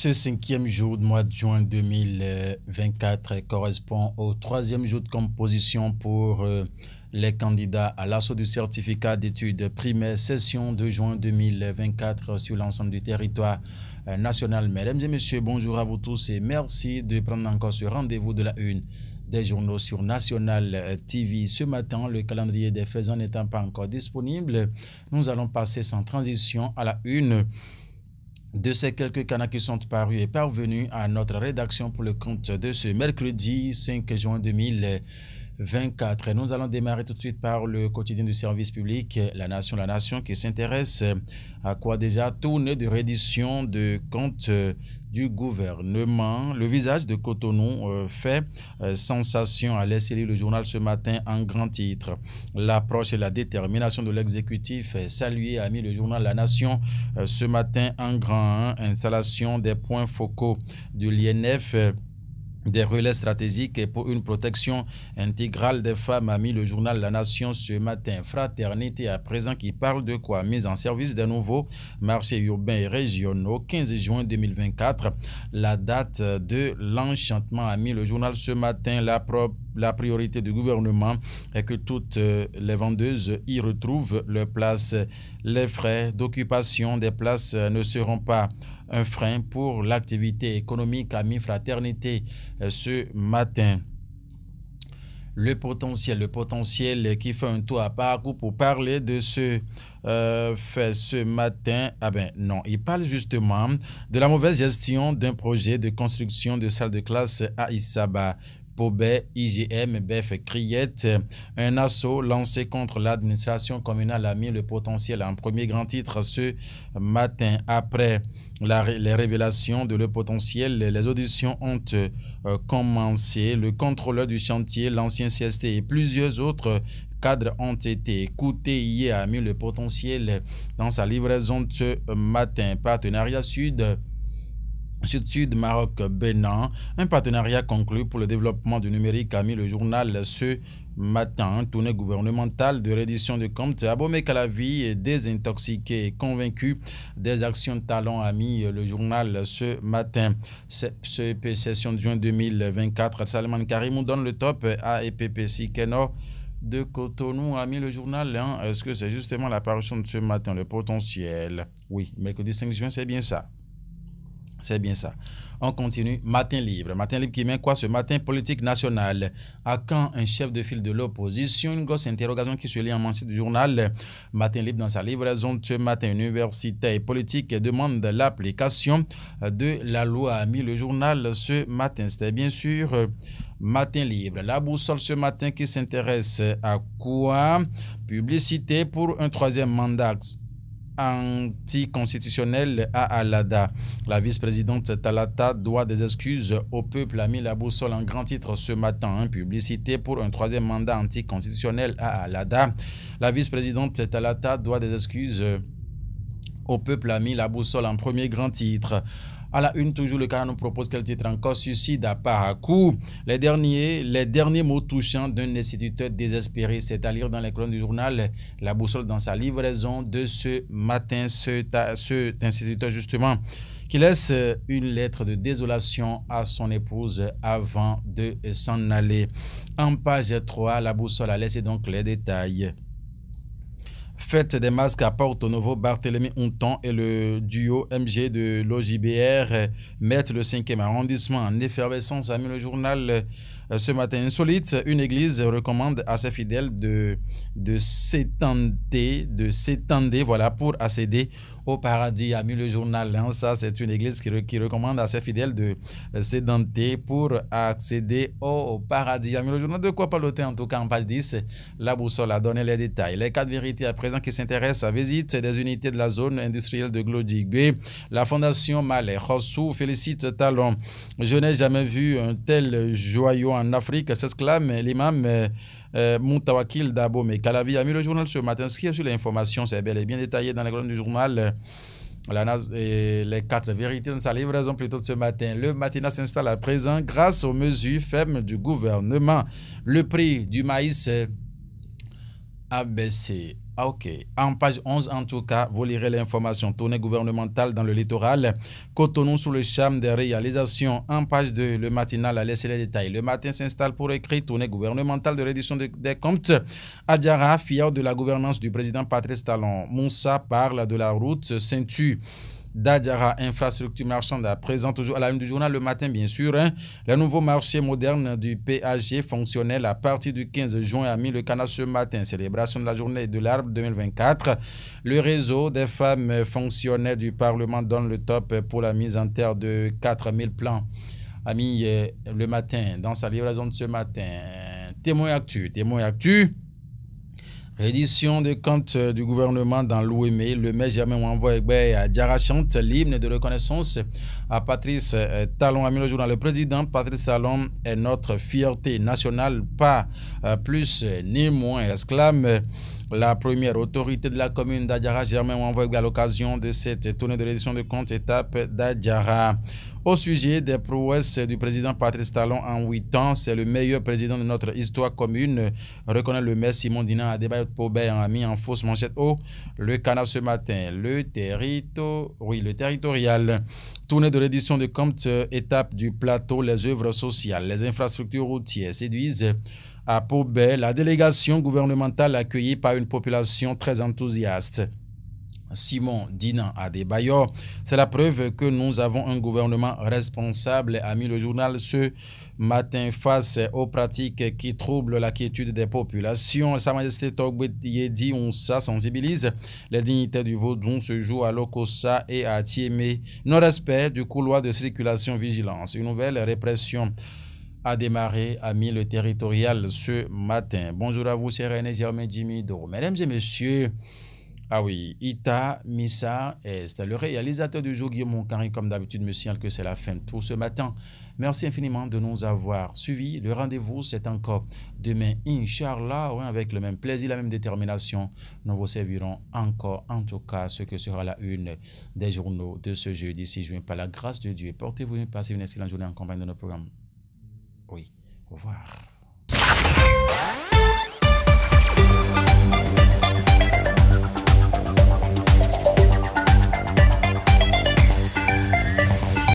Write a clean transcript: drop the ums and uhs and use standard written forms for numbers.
Ce cinquième jour du mois de juin 2024 correspond au troisième jour de composition pour les candidats à l'assaut du certificat d'études primaires session de juin 2024 sur l'ensemble du territoire national. Mesdames et messieurs, bonjour à vous tous et merci de prendre encore ce rendez-vous de la une des journaux sur National TV. Ce matin, le calendrier des faits n'étant pas encore disponible, nous allons passer sans transition à la une de ces quelques canaux qui sont parus et parvenus à notre rédaction pour le compte de ce mercredi 5 juin 2024. Nous allons démarrer tout de suite par le quotidien du service public, La Nation qui s'intéresse à quoi déjà tourner de reddition de comptes du gouvernement. Le visage de Cotonou fait sensation à laisser lire le journal ce matin en grand titre. L'approche et la détermination de l'exécutif est saluée, a mis le journal La Nation ce matin en grand 1. Installation des points focaux de l'INF, des relais stratégiques pour une protection intégrale des femmes, a mis le journal La Nation ce matin. Fraternité à présent qui parle de quoi? Mise en service des nouveaux marchés urbains et régionaux, 15 juin 2024. La date de l'enchantement, a mis le journal ce matin. La priorité du gouvernement est que toutes les vendeuses y retrouvent leur place. Les frais d'occupation des places ne seront pas un frein pour l'activité économique, a mis Fraternité ce matin. Le potentiel qui fait un tour à parcours pour parler de ce fait ce matin. Ah ben non, il parle justement de la mauvaise gestion d'un projet de construction de salle de classe à Issaba. Pobet, IGM, BEF, Criette, un assaut lancé contre l'administration communale, a mis le potentiel en premier grand titre ce matin. Après les révélations de le potentiel, les auditions ont commencé. Le contrôleur du chantier, l'ancien CST et plusieurs autres cadres ont été écoutés hier, a mis le potentiel dans sa livraison de ce matin. Partenariat Sud Maroc-Bénin, un partenariat conclu pour le développement du numérique, a mis le journal ce matin. Tournée gouvernementale de reddition de comptes. Abomey Calavi, désintoxiqué et convaincu des actions de talent, a mis le journal ce matin. CEP session de juin 2024. Salman Karimou donne le top à EPPC Keno de Cotonou, a mis le journal. Est-ce que c'est justement la parution de ce matin, le potentiel? Oui, mercredi 5 juin, c'est bien ça. C'est bien ça. On continue. Matin libre. Matin libre qui met quoi ce matin? Politique nationale. À quand un chef de file de l'opposition? Une grosse interrogation qui se lit en manchette du journal. Matin libre dans sa livraison ce matin. Universitaire et politique demande l'application de la loi, a mis le journal ce matin. C'était bien sûr Matin libre. La boussole ce matin qui s'intéresse à quoi? Publicité pour un troisième mandat anticonstitutionnel à Alada. La vice-présidente Talata doit des excuses au peuple, a mis la boussole en grand titre ce matin. Publicité pour un troisième mandat anticonstitutionnel à Alada. La vice-présidente Talata doit des excuses au peuple, a mis la boussole en premier grand titre. À la une, toujours, le Canada nous propose quel titre encore? Suicide à Parakou. Les derniers mots touchants d'un instituteur désespéré. C'est à lire dans les colonnes du journal La Boussole dans sa livraison de ce matin. Cet instituteur, justement, qui laisse une lettre de désolation à son épouse avant de s'en aller. En page 3, La Boussole a laissé donc les détails. Fête des masques à Porto Novo, Barthélemy Hunton et le duo MG de l'OJBR mettent le 5e arrondissement en effervescence, a mis le journal ce matin. Insolite, une église recommande à ses fidèles de s'étendre, voilà, pour accéder au paradis, a mis le journal. Ça, c'est une église qui recommande à ses fidèles de s'édenter pour accéder au paradis, a mis le journal. De quoi parler en tout cas en page 10. La boussole a donné les détails. Les 4 vérités à présent qui s'intéressent à visite des unités de la zone industrielle de Glodjigbe. La fondation Malais Rossou félicite Talon. Je n'ai jamais vu un tel joyau en Afrique, s'exclame l'imam Moutawakil d'Abomey Calavi, a mis le journal ce matin. Ce qui est sur l'information, c'est bel et bien détaillé dans la colonne du journal. Les 4 vérités dans sa livraison plutôt de ce matin. Le matinat s'installe à présent grâce aux mesures fermes du gouvernement. Le prix du maïs a baissé. Ah, ok. En page 11, en tout cas, vous lirez l'information. Tournée gouvernementale dans le littoral. Cotonou sous le charme des réalisations. En page 2, le matinal a laissé les détails. Le matin s'installe pour écrire tournée gouvernementale de reddition des comptes. Adjara, fier de la gouvernance du président Patrice Talon. Moussa parle de la route Saint-Tu. D'Adjara, infrastructure marchande, à présent toujours à la une du journal le matin, bien sûr. Le nouveau marché moderne du PAG fonctionnel à partir du 15 juin a mis le canal ce matin. Célébration de la journée de l'arbre 2024. Le réseau des femmes fonctionnaires du Parlement donne le top pour la mise en terre de 4000 plans. Amis, le matin, dans sa livraison de ce matin, témoin actu. Reddition des comptes du gouvernement dans l'OME, le maire Germain envoie à Diarra chante l'hymne de reconnaissance à Patrice Talon. A mis le jour dans le président. Patrice Talon est notre fierté nationale, pas plus ni moins, exclame la première autorité de la commune d'Adjara. Germain envoie à l'occasion de cette tournée de reddition de comptes étape d'Adjara. Au sujet des prouesses du président Patrice Talon en 8 ans, c'est le meilleur président de notre histoire commune, reconnaît le maire Simon Dinan à débat Paubert a mis en fausse manchette au le canal ce matin. Le territorial. Tournée de reddition de comptes, étape du plateau, les œuvres sociales, les infrastructures routières séduisent à Paubert. La délégation gouvernementale accueillie par une population très enthousiaste. Simon Dinan à Adebayor, c'est la preuve que nous avons un gouvernement responsable, a mis le journal ce matin face aux pratiques qui troublent la quiétude des populations. Sa Majesté Togbe Yedi Onsa sensibilise les dignitaires du Vaudou ce jour à Lokossa et à Tiémé. Non-respect du couloir de circulation vigilance. Une nouvelle répression a démarré, a mis le territorial ce matin. Bonjour à vous, c'est René Germain Djimido. Mesdames et messieurs, ah oui, Ita Missa est le réalisateur du jour, Guillaume Moncari, comme d'habitude, me signale que c'est la fin pour ce matin. Merci infiniment de nous avoir suivis. Le rendez-vous, c'est encore demain, Inch'Allah, avec le même plaisir, la même détermination. Nous vous servirons encore, en tout cas, ce que sera la une des journaux de ce jeudi 6 juin. Par la grâce de Dieu, portez-vous, passez une excellente journée en compagnie de nos programmes. Oui, au revoir.